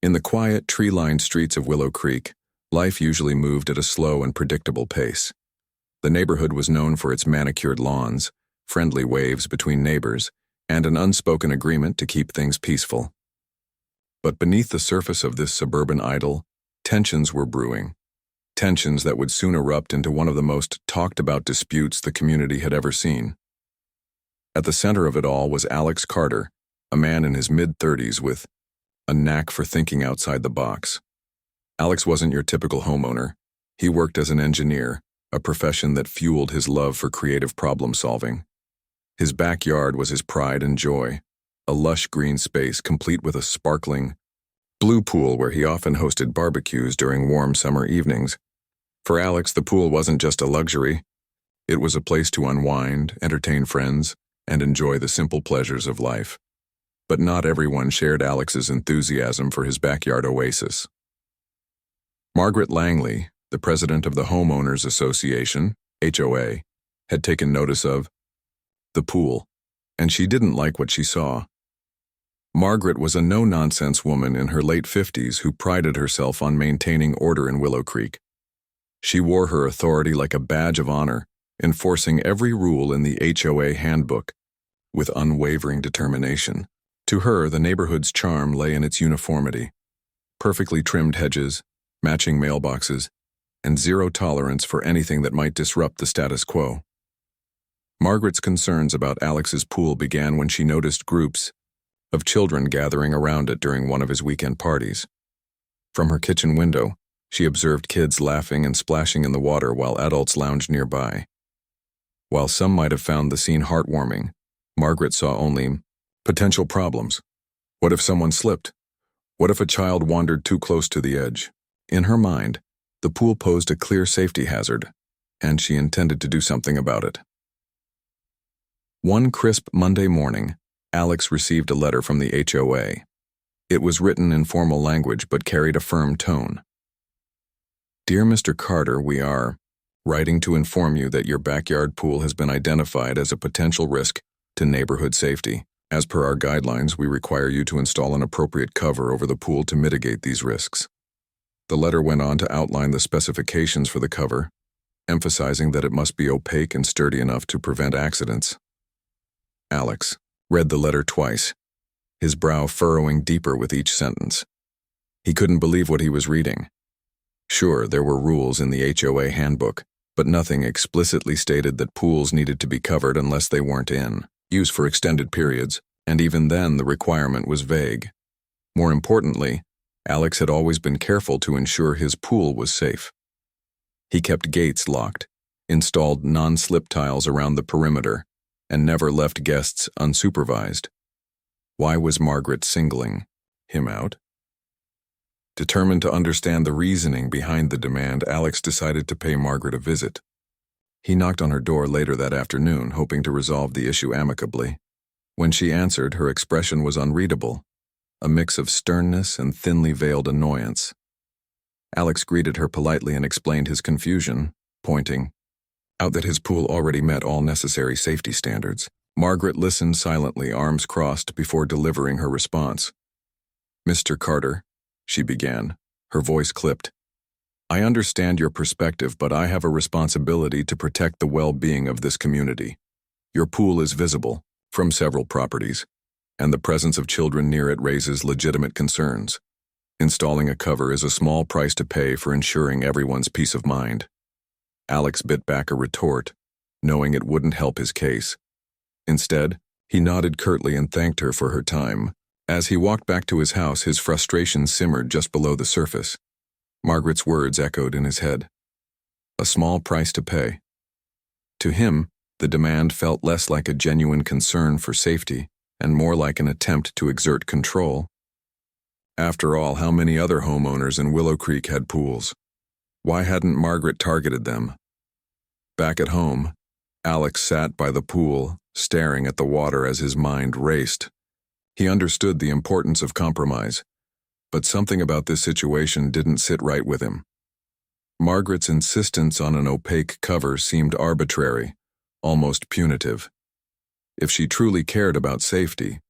In the quiet, tree-lined streets of Willow Creek, life usually moved at a slow and predictable pace. The neighborhood was known for its manicured lawns, friendly waves between neighbors, and an unspoken agreement to keep things peaceful. But beneath the surface of this suburban idyll, tensions were brewing. Tensions that would soon erupt into one of the most talked-about disputes the community had ever seen. At the center of it all was Alex Carter, a man in his mid-30s with a knack for thinking outside the box. Alex wasn't your typical homeowner. He worked as an engineer, a profession that fueled his love for creative problem-solving. His backyard was his pride and joy, a lush green space complete with a sparkling blue pool where he often hosted barbecues during warm summer evenings. For Alex, the pool wasn't just a luxury. It was a place to unwind, entertain friends, and enjoy the simple pleasures of life. But not everyone shared Alex's enthusiasm for his backyard oasis. Margaret Langley, the president of the Homeowners Association, HOA, had taken notice of the pool, and she didn't like what she saw. Margaret was a no-nonsense woman in her late 50s who prided herself on maintaining order in Willow Creek. She wore her authority like a badge of honor, enforcing every rule in the HOA handbook with unwavering determination. To her, the neighborhood's charm lay in its uniformity. Perfectly trimmed hedges, matching mailboxes, and zero tolerance for anything that might disrupt the status quo. Margaret's concerns about Alex's pool began when she noticed groups of children gathering around it during one of his weekend parties. From her kitchen window, she observed kids laughing and splashing in the water while adults lounged nearby. While some might have found the scene heartwarming, Margaret saw only potential problems. What if someone slipped? What if a child wandered too close to the edge? In her mind, the pool posed a clear safety hazard, and she intended to do something about it. One crisp Monday morning, Alex received a letter from the HOA. It was written in formal language but carried a firm tone. Dear Mr. Carter, we are writing to inform you that your backyard pool has been identified as a potential risk to neighborhood safety. As per our guidelines, we require you to install an appropriate cover over the pool to mitigate these risks. The letter went on to outline the specifications for the cover, emphasizing that it must be opaque and sturdy enough to prevent accidents. Alex read the letter twice, his brow furrowing deeper with each sentence. He couldn't believe what he was reading. Sure, there were rules in the HOA handbook, but nothing explicitly stated that pools needed to be covered unless they weren't in use for extended periods, and even then the requirement was vague. More importantly, Alex had always been careful to ensure his pool was safe. He kept gates locked, installed non-slip tiles around the perimeter, and never left guests unsupervised. Why was Margaret singling him out? Determined to understand the reasoning behind the demand, Alex decided to pay Margaret a visit. He knocked on her door later that afternoon, hoping to resolve the issue amicably. When she answered, her expression was unreadable, a mix of sternness and thinly veiled annoyance. Alex greeted her politely and explained his confusion, pointing out that his pool already met all necessary safety standards. Margaret listened silently, arms crossed, before delivering her response. Mr. Carter, she began, her voice clipped. I understand your perspective, but I have a responsibility to protect the well-being of this community. Your pool is visible from several properties, and the presence of children near it raises legitimate concerns. Installing a cover is a small price to pay for ensuring everyone's peace of mind. Alex bit back a retort, knowing it wouldn't help his case. Instead, he nodded curtly and thanked her for her time. As he walked back to his house, his frustration simmered just below the surface. Margaret's words echoed in his head. A small price to pay. To him, the demand felt less like a genuine concern for safety and more like an attempt to exert control. After all, how many other homeowners in Willow Creek had pools? Why hadn't Margaret targeted them? Back at home, Alex sat by the pool, staring at the water as his mind raced. He understood the importance of compromise, but something about this situation didn't sit right with him. Margaret's insistence on an opaque cover seemed arbitrary, almost punitive. If she truly cared about safety,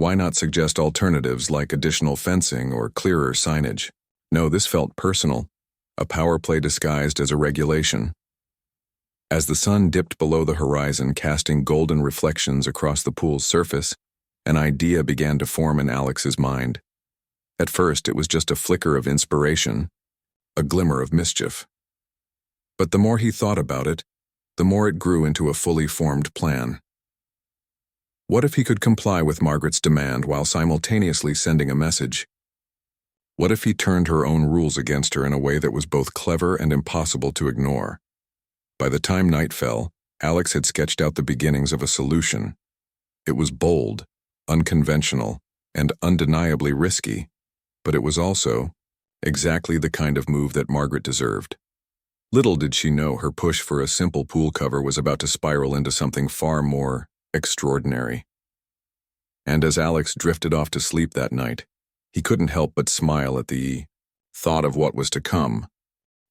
Why not suggest alternatives like additional fencing or clearer signage? No, this felt personal, a power play disguised as a regulation. As the sun dipped below the horizon, casting golden reflections across the pool's surface, an idea began to form in Alex's mind. At first, it was just a flicker of inspiration, a glimmer of mischief. But the more he thought about it, the more it grew into a fully formed plan. What if he could comply with Margaret's demand while simultaneously sending a message? What if he turned her own rules against her in a way that was both clever and impossible to ignore? By the time night fell, Alex had sketched out the beginnings of a solution. It was bold, unconventional, and undeniably risky, but it was also exactly the kind of move that Margaret deserved. Little did she know her push for a simple pool cover was about to spiral into something far more extraordinary. And as Alex drifted off to sleep that night, he couldn't help but smile at the thought of what was to come.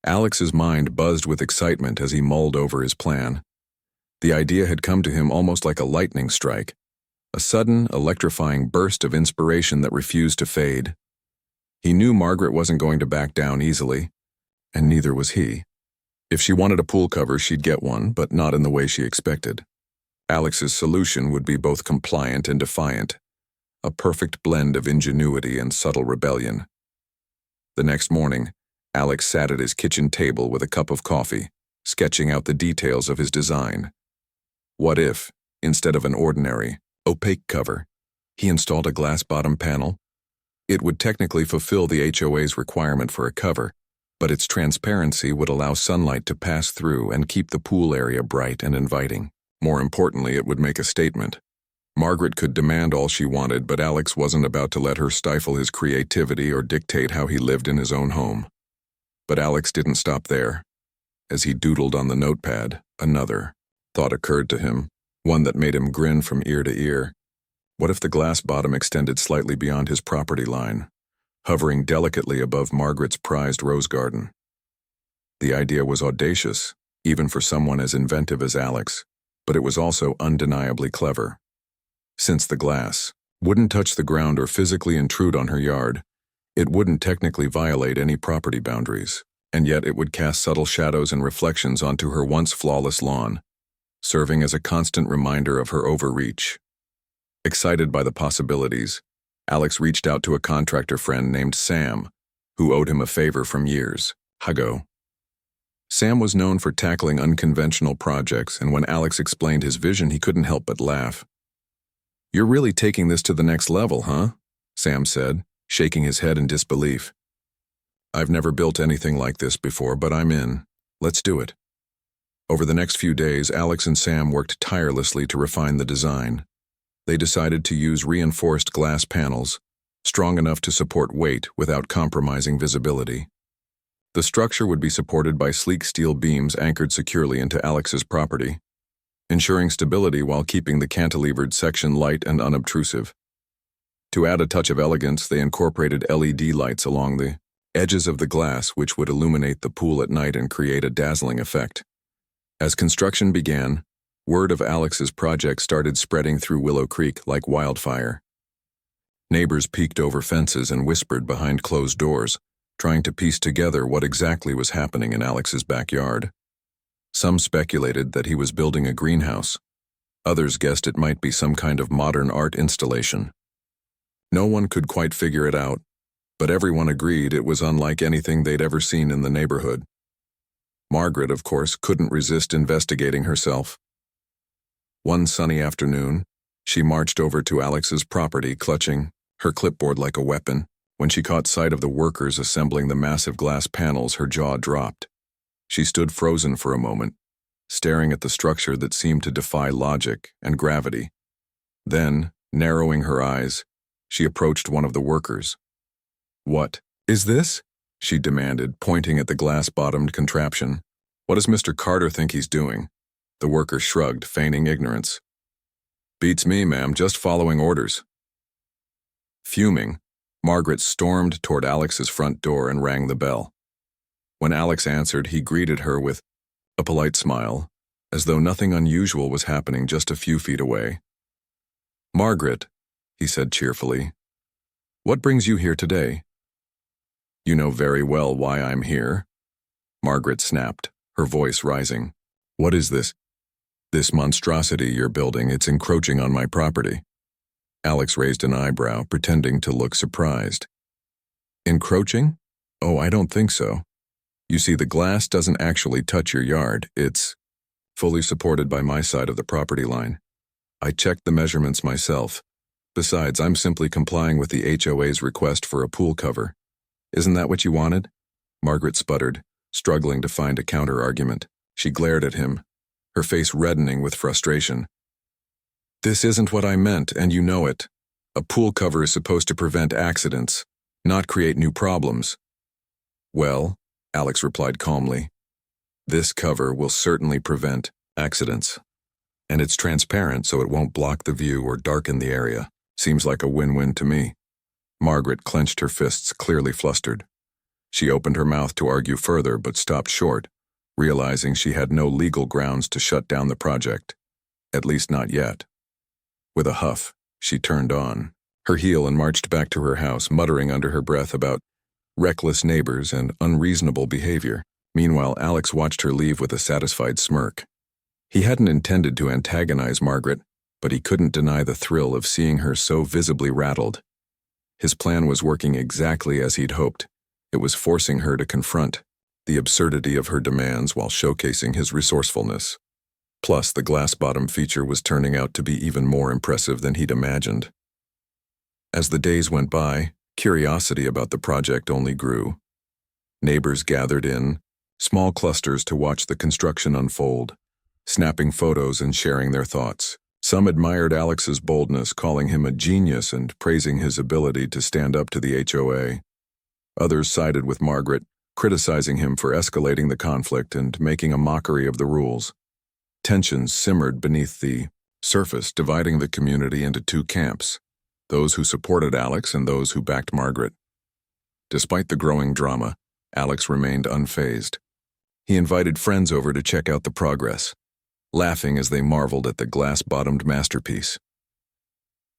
Alex's mind buzzed with excitement as he mulled over his plan. The idea had come to him almost like a lightning strike, a sudden, electrifying burst of inspiration that refused to fade. He knew Margaret wasn't going to back down easily, and neither was he. If she wanted a pool cover, she'd get one, but not in the way she expected. Alex's solution would be both compliant and defiant, a perfect blend of ingenuity and subtle rebellion. The next morning, Alex sat at his kitchen table with a cup of coffee, sketching out the details of his design. What if, instead of an ordinary, opaque cover, he installed a glass-bottom panel? It would technically fulfill the HOA's requirement for a cover, but its transparency would allow sunlight to pass through and keep the pool area bright and inviting. More importantly, it would make a statement. Margaret could demand all she wanted, but Alex wasn't about to let her stifle his creativity or dictate how he lived in his own home. But Alex didn't stop there. As he doodled on the notepad, another thought occurred to him, one that made him grin from ear to ear. What if the glass bottom extended slightly beyond his property line, hovering delicately above Margaret's prized rose garden? The idea was audacious, even for someone as inventive as Alex, but it was also undeniably clever. Since the glass wouldn't touch the ground or physically intrude on her yard, it wouldn't technically violate any property boundaries, and yet it would cast subtle shadows and reflections onto her once flawless lawn, serving as a constant reminder of her overreach. Excited by the possibilities, Alex reached out to a contractor friend named Sam, who owed him a favor from years ago. Sam was known for tackling unconventional projects, and when Alex explained his vision, he couldn't help but laugh. "You're really taking this to the next level, huh?" Sam said, shaking his head in disbelief. "I've never built anything like this before, but I'm in. Let's do it." Over the next few days, Alex and Sam worked tirelessly to refine the design. They decided to use reinforced glass panels, strong enough to support weight without compromising visibility. The structure would be supported by sleek steel beams anchored securely into Alex's property, ensuring stability while keeping the cantilevered section light and unobtrusive. To add a touch of elegance, they incorporated LED lights along the edges of the glass, which would illuminate the pool at night and create a dazzling effect. As construction began, word of Alex's project started spreading through Willow Creek like wildfire. Neighbors peeked over fences and whispered behind closed doors, trying to piece together what exactly was happening in Alex's backyard. Some speculated that he was building a greenhouse. Others guessed it might be some kind of modern art installation. No one could quite figure it out, but everyone agreed it was unlike anything they'd ever seen in the neighborhood. Margaret, of course, couldn't resist investigating herself. One sunny afternoon, she marched over to Alex's property, clutching her clipboard like a weapon. When she caught sight of the workers assembling the massive glass panels, her jaw dropped. She stood frozen for a moment, staring at the structure that seemed to defy logic and gravity. Then, narrowing her eyes, she approached one of the workers. "What is this?" she demanded, pointing at the glass-bottomed contraption. "What does Mr. Carter think he's doing?" The worker shrugged, feigning ignorance. "Beats me, ma'am, just following orders." Fuming, Margaret stormed toward Alex's front door and rang the bell. When Alex answered, he greeted her with a polite smile, as though nothing unusual was happening just a few feet away. "Margaret," he said cheerfully. "What brings you here today?" "You know very well why I'm here," Margaret snapped, her voice rising. "What is this? This monstrosity you're building, it's encroaching on my property." Alex raised an eyebrow, pretending to look surprised. "Encroaching? Oh, I don't think so. You see, the glass doesn't actually touch your yard. It's fully supported by my side of the property line. I checked the measurements myself. Besides, I'm simply complying with the HOA's request for a pool cover. Isn't that what you wanted?" Margaret sputtered, struggling to find a counter-argument. She glared at him, her face reddening with frustration. "This isn't what I meant, and you know it. A pool cover is supposed to prevent accidents, not create new problems." "Well," Alex replied calmly, "this cover will certainly prevent accidents. And it's transparent so it won't block the view or darken the area. Seems like a win-win to me." Margaret clenched her fists, clearly flustered. She opened her mouth to argue further but stopped short, realizing she had no legal grounds to shut down the project. At least not yet. With a huff, she turned on her heel and marched back to her house, muttering under her breath about reckless neighbors and unreasonable behavior. Meanwhile, Alex watched her leave with a satisfied smirk. He hadn't intended to antagonize Margaret, but he couldn't deny the thrill of seeing her so visibly rattled. His plan was working exactly as he'd hoped. It was forcing her to confront the absurdity of her demands while showcasing his resourcefulness. Plus, the glass bottom feature was turning out to be even more impressive than he'd imagined. As the days went by, curiosity about the project only grew. Neighbors gathered in small clusters to watch the construction unfold, snapping photos and sharing their thoughts. Some admired Alex's boldness, calling him a genius and praising his ability to stand up to the HOA. Others sided with Margaret, criticizing him for escalating the conflict and making a mockery of the rules. Tensions simmered beneath the surface, dividing the community into two camps, those who supported Alex and those who backed Margaret. Despite the growing drama, Alex remained unfazed. He invited friends over to check out the progress, laughing as they marveled at the glass-bottomed masterpiece.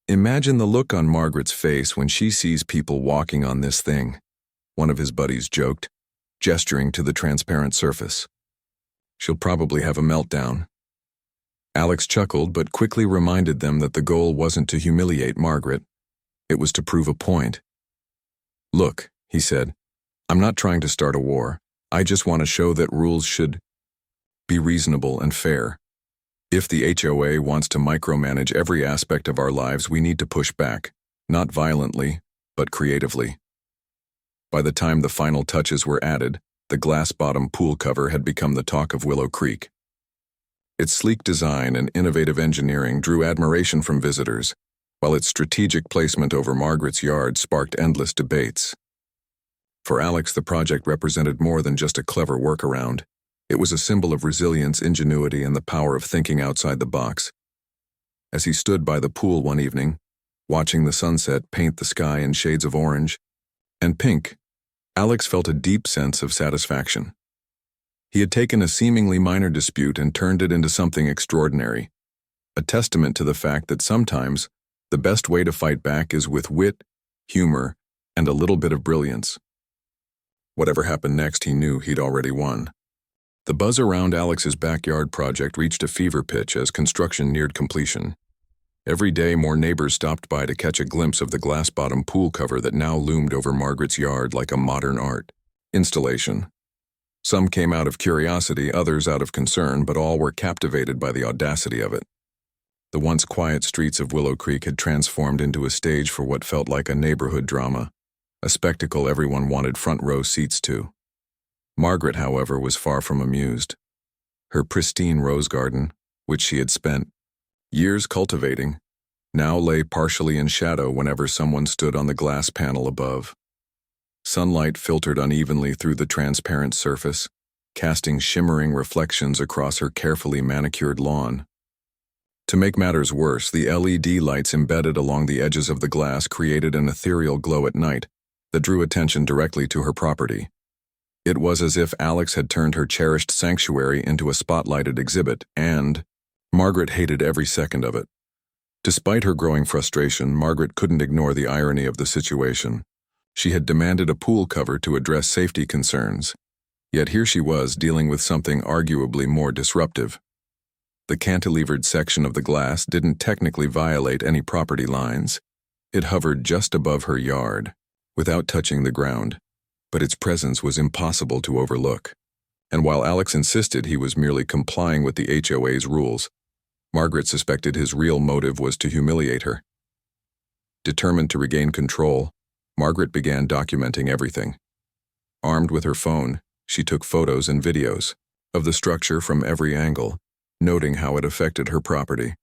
"Imagine the look on Margaret's face when she sees people walking on this thing," one of his buddies joked, gesturing to the transparent surface. "She'll probably have a meltdown." Alex chuckled but quickly reminded them that the goal wasn't to humiliate Margaret. It was to prove a point. "Look," he said, "I'm not trying to start a war. I just want to show that rules should be reasonable and fair. If the HOA wants to micromanage every aspect of our lives, we need to push back, not violently, but creatively." By the time the final touches were added, the glass-bottom pool cover had become the talk of Willow Creek. Its sleek design and innovative engineering drew admiration from visitors, while its strategic placement over Margaret's yard sparked endless debates. For Alex, the project represented more than just a clever workaround. It was a symbol of resilience, ingenuity, and the power of thinking outside the box. As he stood by the pool one evening, watching the sunset paint the sky in shades of orange and pink, Alex felt a deep sense of satisfaction. He had taken a seemingly minor dispute and turned it into something extraordinary, a testament to the fact that sometimes the best way to fight back is with wit, humor, and a little bit of brilliance. Whatever happened next, he knew he'd already won. The buzz around Alex's backyard project reached a fever pitch as construction neared completion. Every day, more neighbors stopped by to catch a glimpse of the glass-bottom pool cover that now loomed over Margaret's yard like a modern art installation. Some came out of curiosity, others out of concern, but all were captivated by the audacity of it. The once quiet streets of Willow Creek had transformed into a stage for what felt like a neighborhood drama, a spectacle everyone wanted front-row seats to. Margaret, however, was far from amused. Her pristine rose garden, which she had spent years cultivating, now lay partially in shadow whenever someone stood on the glass panel above. Sunlight filtered unevenly through the transparent surface, casting shimmering reflections across her carefully manicured lawn. To make matters worse, the LED lights embedded along the edges of the glass created an ethereal glow at night that drew attention directly to her property. It was as if Alex had turned her cherished sanctuary into a spotlighted exhibit, and Margaret hated every second of it. Despite her growing frustration, Margaret couldn't ignore the irony of the situation. She had demanded a pool cover to address safety concerns. Yet here she was dealing with something arguably more disruptive. The cantilevered section of the glass didn't technically violate any property lines. It hovered just above her yard, without touching the ground, but its presence was impossible to overlook. And while Alex insisted he was merely complying with the HOA's rules, Margaret suspected his real motive was to humiliate her. Determined to regain control, Margaret began documenting everything. Armed with her phone, she took photos and videos of the structure from every angle, noting how it affected her property.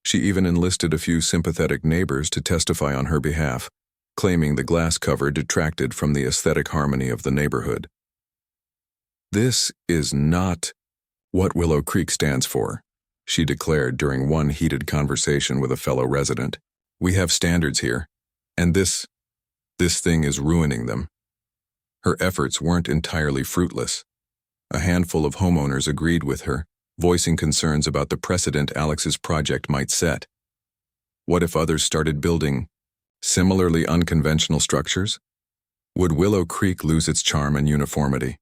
She even enlisted a few sympathetic neighbors to testify on her behalf, claiming the glass cover detracted from the aesthetic harmony of the neighborhood. "This is not what Willow Creek stands for," she declared during one heated conversation with a fellow resident. "We have standards here, and this thing is ruining them." Her efforts weren't entirely fruitless. A handful of homeowners agreed with her, voicing concerns about the precedent Alex's project might set. What if others started building similarly unconventional structures? Would Willow Creek lose its charm and uniformity?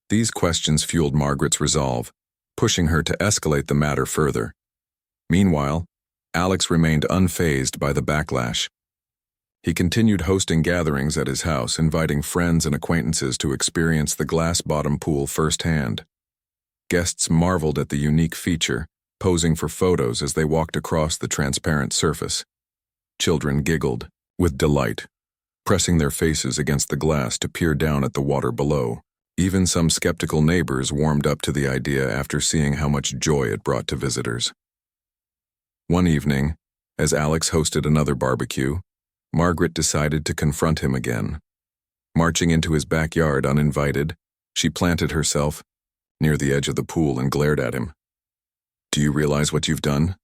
These questions fueled Margaret's resolve, pushing her to escalate the matter further. Meanwhile, Alex remained unfazed by the backlash. He continued hosting gatherings at his house, inviting friends and acquaintances to experience the glass-bottom pool firsthand. Guests marveled at the unique feature, posing for photos as they walked across the transparent surface. Children giggled with delight, pressing their faces against the glass to peer down at the water below. Even some skeptical neighbors warmed up to the idea after seeing how much joy it brought to visitors. One evening, as Alex hosted another barbecue, Margaret decided to confront him again. Marching into his backyard uninvited, she planted herself near the edge of the pool and glared at him. "Do you realize what you've done?"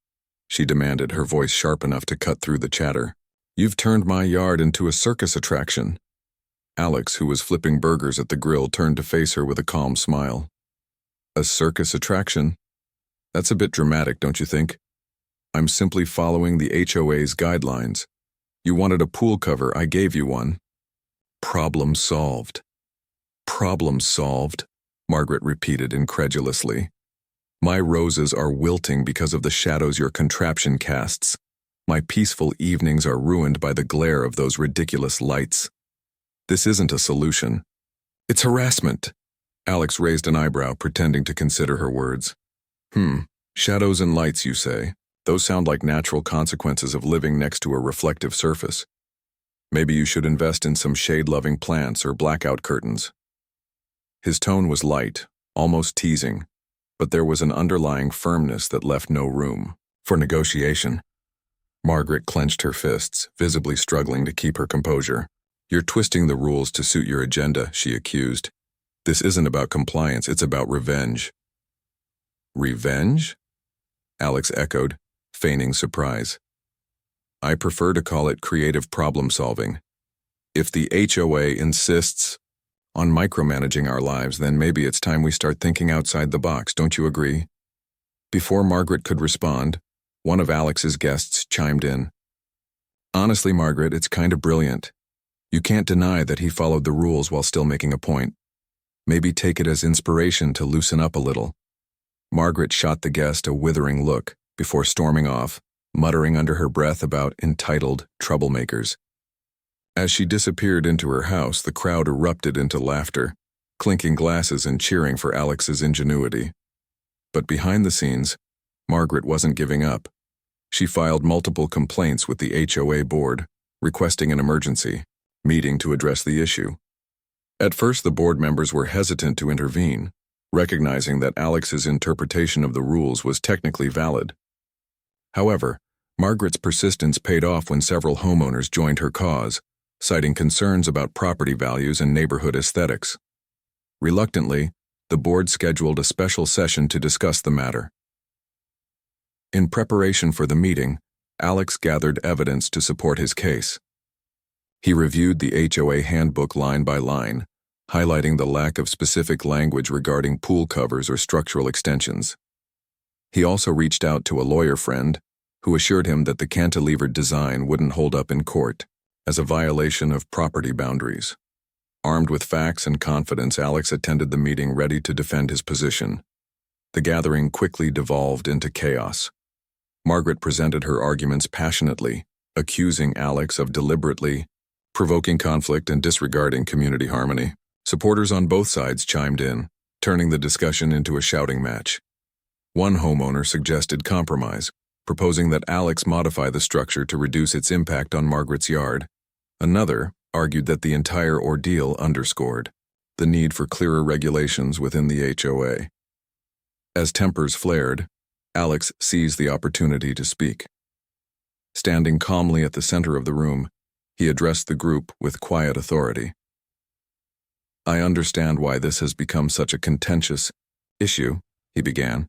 she demanded, her voice sharp enough to cut through the chatter. "You've turned my yard into a circus attraction." Alex, who was flipping burgers at the grill, turned to face her with a calm smile. "A circus attraction? That's a bit dramatic, don't you think? I'm simply following the HOA's guidelines. You wanted a pool cover, I gave you one." "Problem solved." "Problem solved," Margaret repeated incredulously. "My roses are wilting because of the shadows your contraption casts. My peaceful evenings are ruined by the glare of those ridiculous lights. This isn't a solution. It's harassment." Alex raised an eyebrow, pretending to consider her words. Shadows and lights, you say? Those sound like natural consequences of living next to a reflective surface. Maybe you should invest in some shade-loving plants or blackout curtains." His tone was light, almost teasing, but there was an underlying firmness that left no room for negotiation. Margaret clenched her fists, visibly struggling to keep her composure. "You're twisting the rules to suit your agenda," she accused. "This isn't about compliance, it's about revenge." "Revenge?" Alex echoed, feigning surprise. "I prefer to call it creative problem-solving. If the HOA insists on micromanaging our lives, then maybe it's time we start thinking outside the box, don't you agree?" Before Margaret could respond, one of Alex's guests chimed in. "Honestly, Margaret, it's kind of brilliant. You can't deny that he followed the rules while still making a point. Maybe take it as inspiration to loosen up a little." Margaret shot the guest a withering look before storming off, muttering under her breath about entitled troublemakers. As she disappeared into her house, the crowd erupted into laughter, clinking glasses and cheering for Alex's ingenuity. But behind the scenes, Margaret wasn't giving up. She filed multiple complaints with the HOA board, requesting an emergency meeting to address the issue. At first, the board members were hesitant to intervene, recognizing that Alex's interpretation of the rules was technically valid. However, Margaret's persistence paid off when several homeowners joined her cause, citing concerns about property values and neighborhood aesthetics. Reluctantly, the board scheduled a special session to discuss the matter. In preparation for the meeting, Alex gathered evidence to support his case. He reviewed the HOA handbook line by line, highlighting the lack of specific language regarding pool covers or structural extensions. He also reached out to a lawyer friend, who assured him that the cantilevered design wouldn't hold up in court as a violation of property boundaries. Armed with facts and confidence, Alex attended the meeting ready to defend his position. The gathering quickly devolved into chaos. Margaret presented her arguments passionately, accusing Alex of deliberately provoking conflict and disregarding community harmony. Supporters on both sides chimed in, turning the discussion into a shouting match. One homeowner suggested compromise, proposing that Alex modify the structure to reduce its impact on Margaret's yard. Another argued that the entire ordeal underscored the need for clearer regulations within the HOA. As tempers flared, Alex seized the opportunity to speak. Standing calmly at the center of the room, he addressed the group with quiet authority. "I understand why this has become such a contentious issue," he began.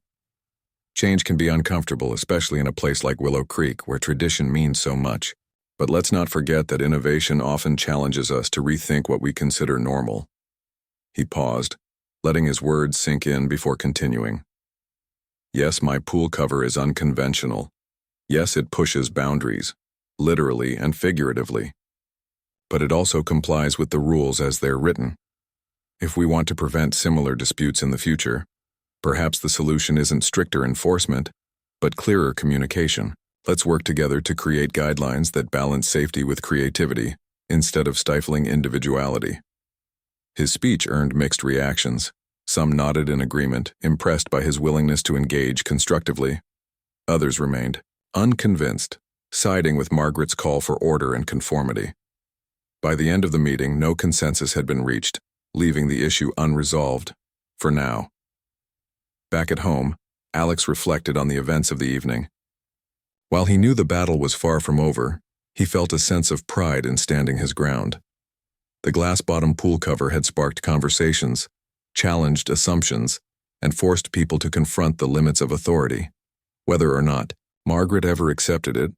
"Change can be uncomfortable, especially in a place like Willow Creek, where tradition means so much. But let's not forget that innovation often challenges us to rethink what we consider normal." He paused, letting his words sink in before continuing. "Yes, my pool cover is unconventional. Yes, it pushes boundaries, literally and figuratively. But it also complies with the rules as they're written. If we want to prevent similar disputes in the future, perhaps the solution isn't stricter enforcement, but clearer communication. Let's work together to create guidelines that balance safety with creativity, instead of stifling individuality." His speech earned mixed reactions. Some nodded in agreement, impressed by his willingness to engage constructively. Others remained unconvinced, siding with Margaret's call for order and conformity. By the end of the meeting, no consensus had been reached, leaving the issue unresolved, for now. Back at home, Alex reflected on the events of the evening. While he knew the battle was far from over, he felt a sense of pride in standing his ground. The glass-bottom pool cover had sparked conversations, challenged assumptions, and forced people to confront the limits of authority. Whether or not Margaret ever accepted it,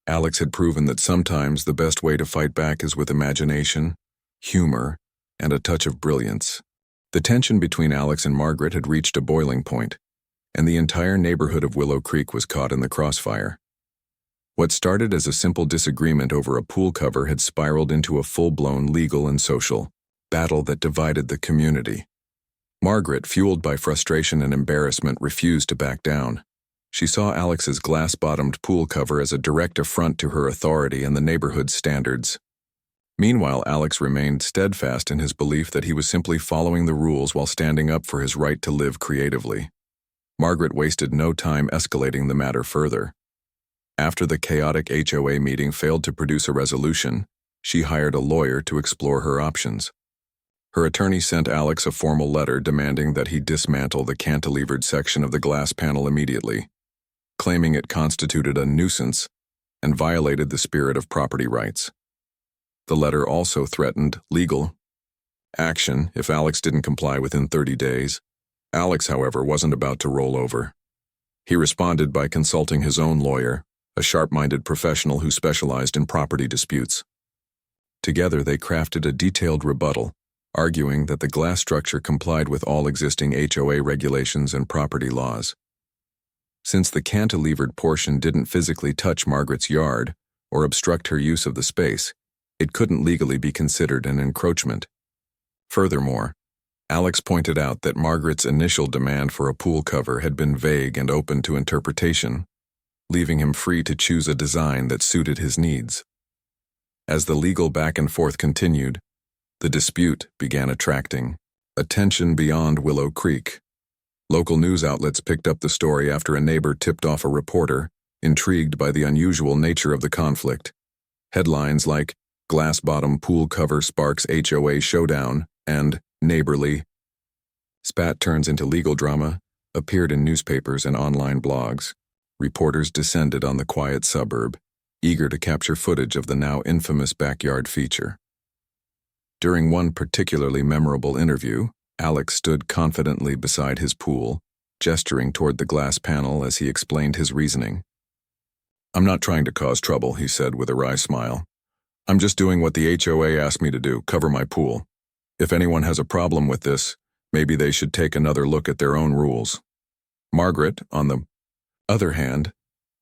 Alex had proven that sometimes the best way to fight back is with imagination, humor, and a touch of brilliance. The tension between Alex and Margaret had reached a boiling point, and the entire neighborhood of Willow Creek was caught in the crossfire. What started as a simple disagreement over a pool cover had spiraled into a full-blown legal and social battle that divided the community. Margaret, fueled by frustration and embarrassment, refused to back down. She saw Alex's glass-bottomed pool cover as a direct affront to her authority and the neighborhood's standards. Meanwhile, Alex remained steadfast in his belief that he was simply following the rules while standing up for his right to live creatively. Margaret wasted no time escalating the matter further. After the chaotic HOA meeting failed to produce a resolution, she hired a lawyer to explore her options. Her attorney sent Alex a formal letter demanding that he dismantle the cantilevered section of the glass panel immediately, claiming it constituted a nuisance and violated the spirit of property rights. The letter also threatened legal action if Alex didn't comply within 30 days. Alex, however, wasn't about to roll over. He responded by consulting his own lawyer, a sharp-minded professional who specialized in property disputes. Together, they crafted a detailed rebuttal, arguing that the glass structure complied with all existing HOA regulations and property laws. Since the cantilevered portion didn't physically touch Margaret's yard or obstruct her use of the space, it couldn't legally be considered an encroachment. Furthermore, Alex pointed out that Margaret's initial demand for a pool cover had been vague and open to interpretation, leaving him free to choose a design that suited his needs. As the legal back and forth continued, the dispute began attracting attention beyond Willow Creek. Local news outlets picked up the story after a neighbor tipped off a reporter, intrigued by the unusual nature of the conflict. Headlines like "Glass-bottom pool cover sparks HOA showdown" and "Neighborly spat turns into legal drama" appeared in newspapers and online blogs. Reporters descended on the quiet suburb, eager to capture footage of the now infamous backyard feature. During one particularly memorable interview, Alex stood confidently beside his pool, gesturing toward the glass panel as he explained his reasoning. "I'm not trying to cause trouble," he said with a wry smile. "I'm just doing what the HOA asked me to do, cover my pool. If anyone has a problem with this, maybe they should take another look at their own rules." Margaret, on the other hand,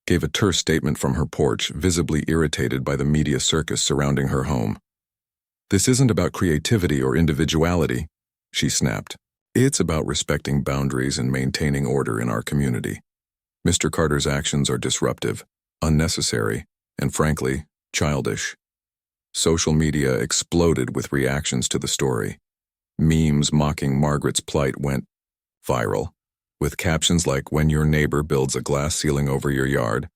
gave a terse statement from her porch, visibly irritated by the media circus surrounding her home. "This isn't about creativity or individuality," she snapped. "It's about respecting boundaries and maintaining order in our community." Mr. Carter's actions are disruptive, unnecessary, and frankly, childish. Social media exploded with reactions to the story. Memes mocking Margaret's plight went viral, with captions like "When your neighbor builds a glass ceiling over your yard"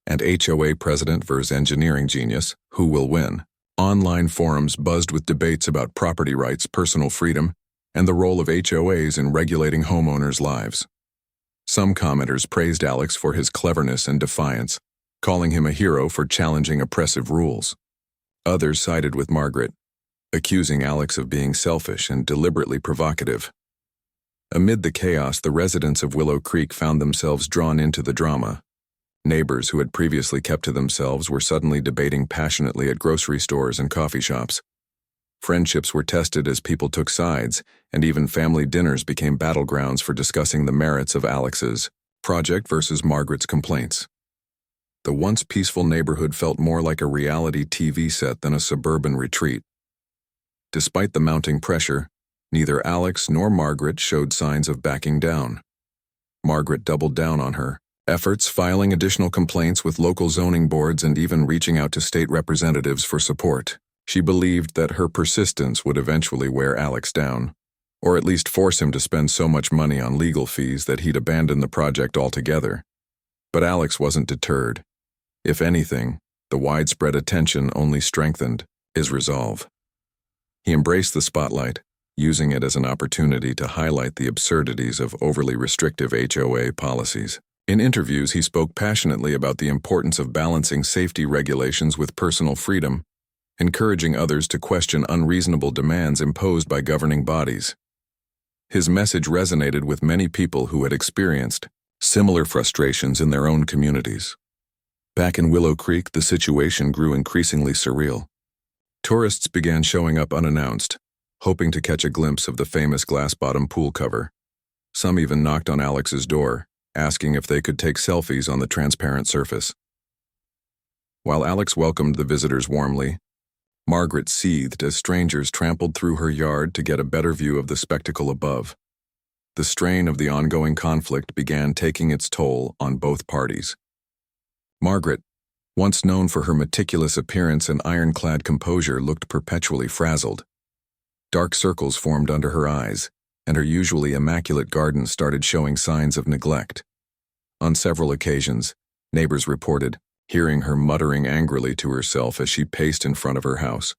and "HOA president versus engineering genius, who will win?" Online forums buzzed with debates about property rights, personal freedom, and the role of HOAs in regulating homeowners' lives. Some commenters praised Alex for his cleverness and defiance, calling him a hero for challenging oppressive rules. Others sided with Margaret, accusing Alex of being selfish and deliberately provocative. Amid the chaos, the residents of Willow Creek found themselves drawn into the drama. Neighbors who had previously kept to themselves were suddenly debating passionately at grocery stores and coffee shops. Friendships were tested as people took sides, and even family dinners became battlegrounds for discussing the merits of Alex's project versus Margaret's complaints. The once peaceful neighborhood felt more like a reality TV set than a suburban retreat. Despite the mounting pressure, neither Alex nor Margaret showed signs of backing down. Margaret doubled down on her efforts, filing additional complaints with local zoning boards and even reaching out to state representatives for support. She believed that her persistence would eventually wear Alex down, or at least force him to spend so much money on legal fees that he'd abandon the project altogether. But Alex wasn't deterred. If anything, the widespread attention only strengthened his resolve. He embraced the spotlight, using it as an opportunity to highlight the absurdities of overly restrictive HOA policies. In interviews, he spoke passionately about the importance of balancing safety regulations with personal freedom, encouraging others to question unreasonable demands imposed by governing bodies. His message resonated with many people who had experienced similar frustrations in their own communities. Back in Willow Creek, the situation grew increasingly surreal. Tourists began showing up unannounced, hoping to catch a glimpse of the famous glass-bottom pool cover. Some even knocked on Alex's door, asking if they could take selfies on the transparent surface. While Alex welcomed the visitors warmly, Margaret seethed as strangers trampled through her yard to get a better view of the spectacle above. The strain of the ongoing conflict began taking its toll on both parties. Margaret, once known for her meticulous appearance and ironclad composure, looked perpetually frazzled. Dark circles formed under her eyes, and her usually immaculate garden started showing signs of neglect. On several occasions, neighbors reported hearing her muttering angrily to herself as she paced in front of her house.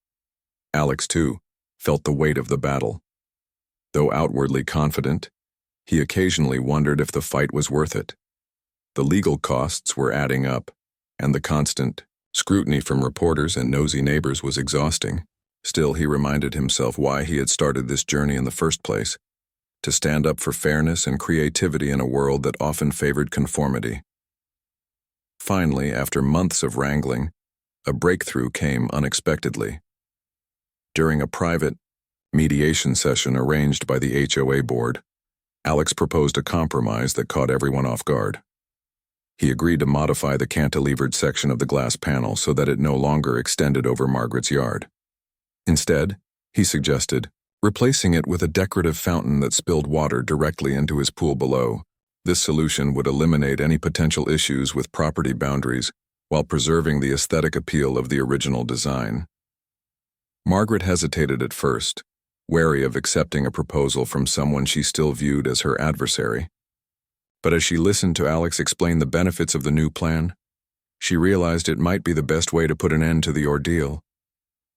Alex, too, felt the weight of the battle. Though outwardly confident, he occasionally wondered if the fight was worth it. The legal costs were adding up, and the constant scrutiny from reporters and nosy neighbors was exhausting. Still, he reminded himself why he had started this journey in the first place: to stand up for fairness and creativity in a world that often favored conformity. Finally, after months of wrangling, a breakthrough came unexpectedly. During a private mediation session arranged by the HOA board, Alex proposed a compromise that caught everyone off guard. He agreed to modify the cantilevered section of the glass panel so that it no longer extended over Margaret's yard. Instead, he suggested replacing it with a decorative fountain that spilled water directly into his pool below. This solution would eliminate any potential issues with property boundaries while preserving the aesthetic appeal of the original design. Margaret hesitated at first, wary of accepting a proposal from someone she still viewed as her adversary. But as she listened to Alex explain the benefits of the new plan, she realized it might be the best way to put an end to the ordeal.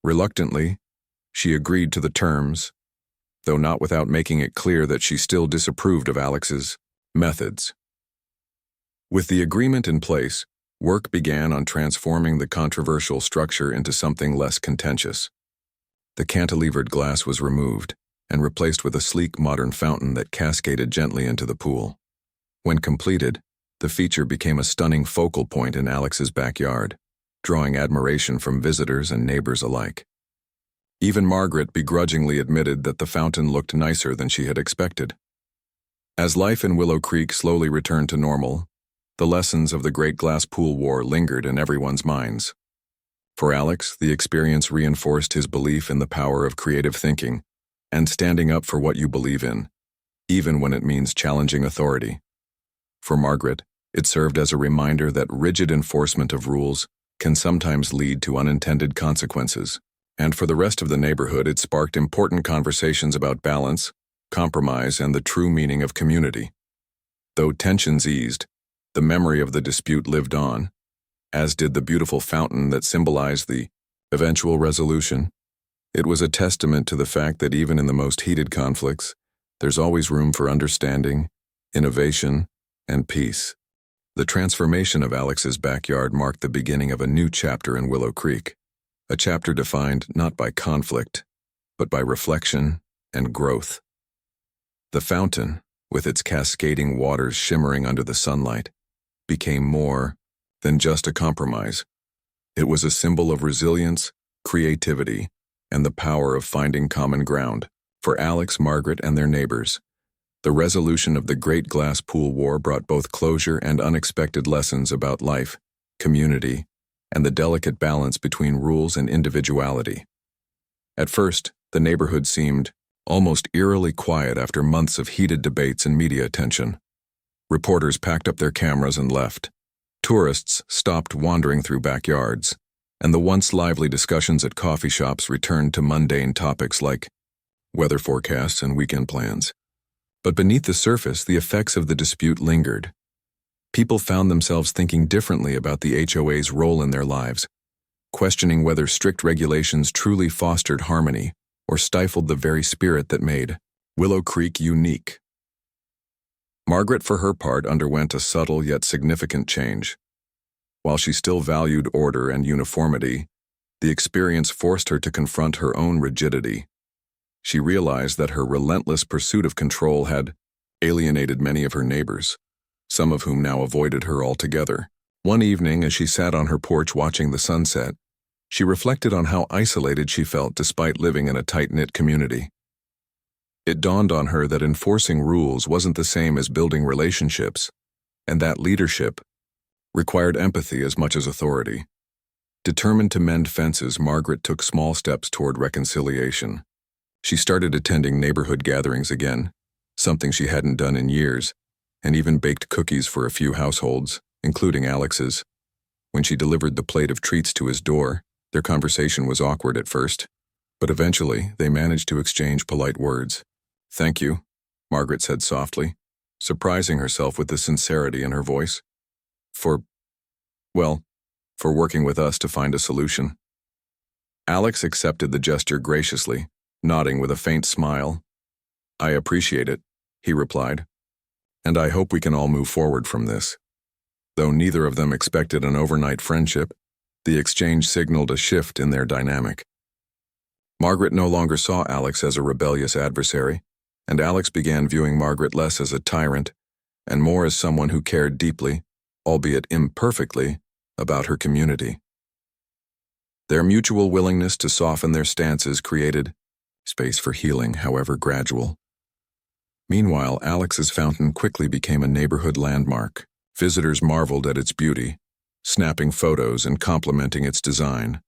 Reluctantly, she agreed to the terms, though not without making it clear that she still disapproved of Alex's methods. With the agreement in place, work began on transforming the controversial structure into something less contentious. The cantilevered glass was removed and replaced with a sleek modern fountain that cascaded gently into the pool. When completed, the feature became a stunning focal point in Alex's backyard, drawing admiration from visitors and neighbors alike. Even Margaret begrudgingly admitted that the fountain looked nicer than she had expected. As life in Willow Creek slowly returned to normal, The lessons of the Great Glass Pool War lingered in everyone's minds. For Alex, the experience reinforced his belief in the power of creative thinking and standing up for what you believe in, even when it means challenging authority. For Margaret, it served as a reminder that rigid enforcement of rules can sometimes lead to unintended consequences. And for the rest of the neighborhood, it sparked important conversations about balance, compromise, and the true meaning of community. Though tensions eased, the memory of the dispute lived on, as did the beautiful fountain that symbolized the eventual resolution. It was a testament to the fact that even in the most heated conflicts, there's always room for understanding, innovation, and peace. The transformation of Alex's backyard marked the beginning of a new chapter in Willow Creek, a chapter defined not by conflict, but by reflection and growth. The fountain, with its cascading waters shimmering under the sunlight, became more than just a compromise. It was a symbol of resilience, creativity, and the power of finding common ground. For Alex, Margaret, and their neighbors, the resolution of the Great Glass Pool War brought both closure and unexpected lessons about life, community, and the delicate balance between rules and individuality. At first, the neighborhood seemed almost eerily quiet after months of heated debates and media attention. Reporters packed up their cameras and left. Tourists stopped wandering through backyards, and the once lively discussions at coffee shops returned to mundane topics like weather forecasts and weekend plans. But beneath the surface, the effects of the dispute lingered. People found themselves thinking differently about the HOA's role in their lives, questioning whether strict regulations truly fostered harmony or stifled the very spirit that made Willow Creek unique. Margaret, for her part, underwent a subtle yet significant change. While she still valued order and uniformity, the experience forced her to confront her own rigidity. She realized that her relentless pursuit of control had alienated many of her neighbors, some of whom now avoided her altogether. One evening, as she sat on her porch watching the sunset, she reflected on how isolated she felt despite living in a tight-knit community. It dawned on her that enforcing rules wasn't the same as building relationships, and that leadership required empathy as much as authority. Determined to mend fences, Margaret took small steps toward reconciliation. She started attending neighborhood gatherings again, something she hadn't done in years, and even baked cookies for a few households, including Alex's. When she delivered the plate of treats to his door, their conversation was awkward at first, but eventually they managed to exchange polite words. "Thank you," Margaret said softly, surprising herself with the sincerity in her voice. For working with us to find a solution." Alex accepted the gesture graciously, nodding with a faint smile. "I appreciate it," he replied, "and I hope we can all move forward from this." Though neither of them expected an overnight friendship, the exchange signaled a shift in their dynamic. Margaret no longer saw Alex as a rebellious adversary, and Alex began viewing Margaret less as a tyrant and more as someone who cared deeply, albeit imperfectly, about her community. Their mutual willingness to soften their stances created space for healing, however gradual. Meanwhile, Alex's fountain quickly became a neighborhood landmark. Visitors marveled at its beauty, snapping photos and complimenting its design.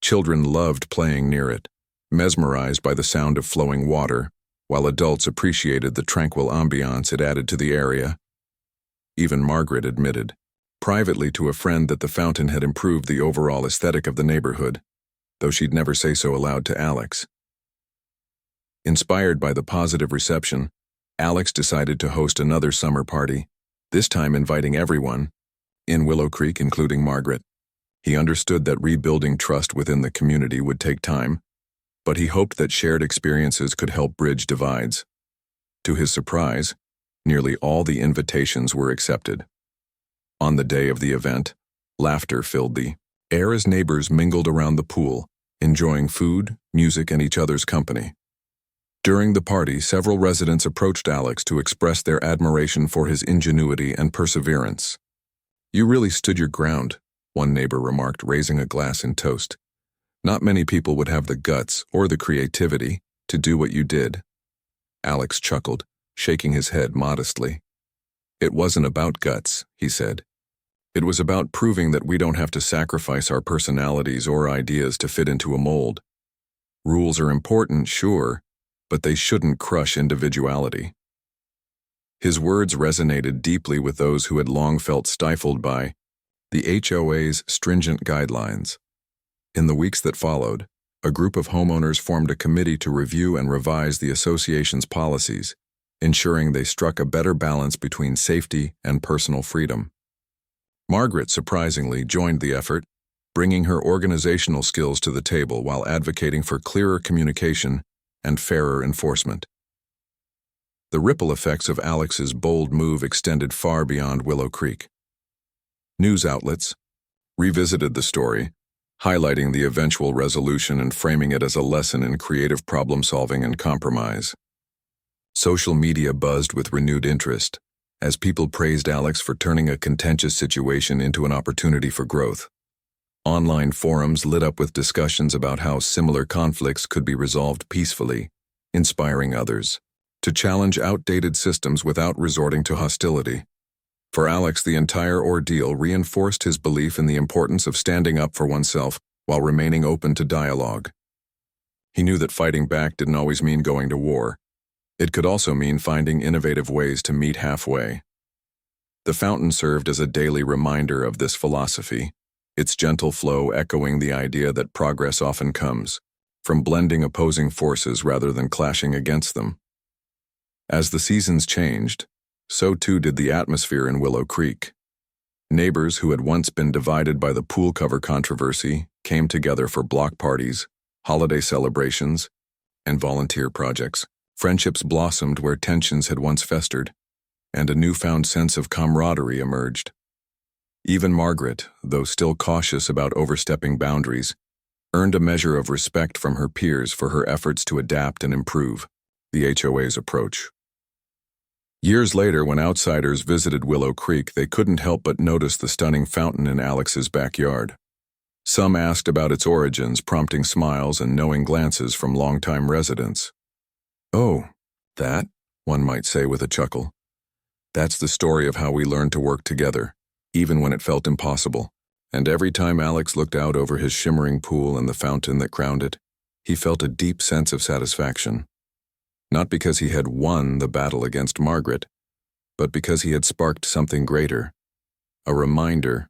Children loved playing near it, mesmerized by the sound of flowing water, while adults appreciated the tranquil ambiance it added to the area. Even Margaret admitted, privately to a friend, that the fountain had improved the overall aesthetic of the neighborhood, though she'd never say so aloud to Alex. Inspired by the positive reception, Alex decided to host another summer party, this time inviting everyone in Willow Creek, including Margaret. He understood that rebuilding trust within the community would take time, but he hoped that shared experiences could help bridge divides. To his surprise, nearly all the invitations were accepted. On the day of the event, laughter filled the air as neighbors mingled around the pool, enjoying food, music, and each other's company. During the party, several residents approached Alex to express their admiration for his ingenuity and perseverance. "You really stood your ground," one neighbor remarked, raising a glass in toast. "Not many people would have the guts or the creativity to do what you did." Alex chuckled, shaking his head modestly. It wasn't about guts, he said. It was about proving that we don't have to sacrifice our personalities or ideas to fit into a mold. Rules are important, sure, but they shouldn't crush individuality. His words resonated deeply with those who had long felt stifled by the HOA's stringent guidelines. In the weeks that followed, a group of homeowners formed a committee to review and revise the association's policies, ensuring they struck a better balance between safety and personal freedom. Margaret surprisingly joined the effort, bringing her organizational skills to the table while advocating for clearer communication and fairer enforcement. The ripple effects of Alex's bold move extended far beyond Willow Creek. News outlets revisited the story, highlighting the eventual resolution and framing it as a lesson in creative problem-solving and compromise. Social media buzzed with renewed interest, as people praised Alex for turning a contentious situation into an opportunity for growth. Online forums lit up with discussions about how similar conflicts could be resolved peacefully, inspiring others to challenge outdated systems without resorting to hostility. For Alex, the entire ordeal reinforced his belief in the importance of standing up for oneself while remaining open to dialogue. He knew that fighting back didn't always mean going to war. It could also mean finding innovative ways to meet halfway. The fountain served as a daily reminder of this philosophy, its gentle flow echoing the idea that progress often comes from blending opposing forces rather than clashing against them. As the seasons changed, so too did the atmosphere in Willow Creek. Neighbors who had once been divided by the pool cover controversy came together for block parties, holiday celebrations, and volunteer projects. Friendships blossomed where tensions had once festered, and a newfound sense of camaraderie emerged. Even Margaret, though still cautious about overstepping boundaries, earned a measure of respect from her peers for her efforts to adapt and improve the HOA's approach. Years later, when outsiders visited Willow Creek, they couldn't help but notice the stunning fountain in Alex's backyard. Some asked about its origins, prompting smiles and knowing glances from longtime residents. "Oh, that," one might say with a chuckle. "That's the story of how we learned to work together, even when it felt impossible." And every time Alex looked out over his shimmering pool and the fountain that crowned it, he felt a deep sense of satisfaction. Not because he had won the battle against Margaret, but because he had sparked something greater. A reminder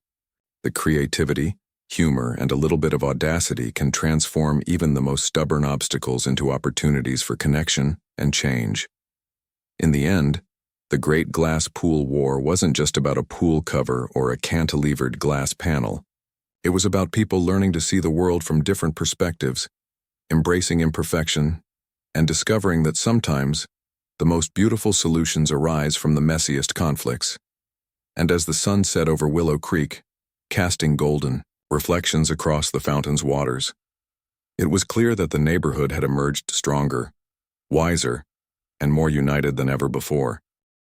that creativity, humor, and a little bit of audacity can transform even the most stubborn obstacles into opportunities for connection and change. In the end, the Great Glass Pool War wasn't just about a pool cover or a cantilevered glass panel. It was about people learning to see the world from different perspectives, embracing imperfection, and discovering that sometimes the most beautiful solutions arise from the messiest conflicts. And as the sun set over Willow Creek, casting golden reflections across the fountain's waters, it was clear that the neighborhood had emerged stronger, wiser, and more united than ever before.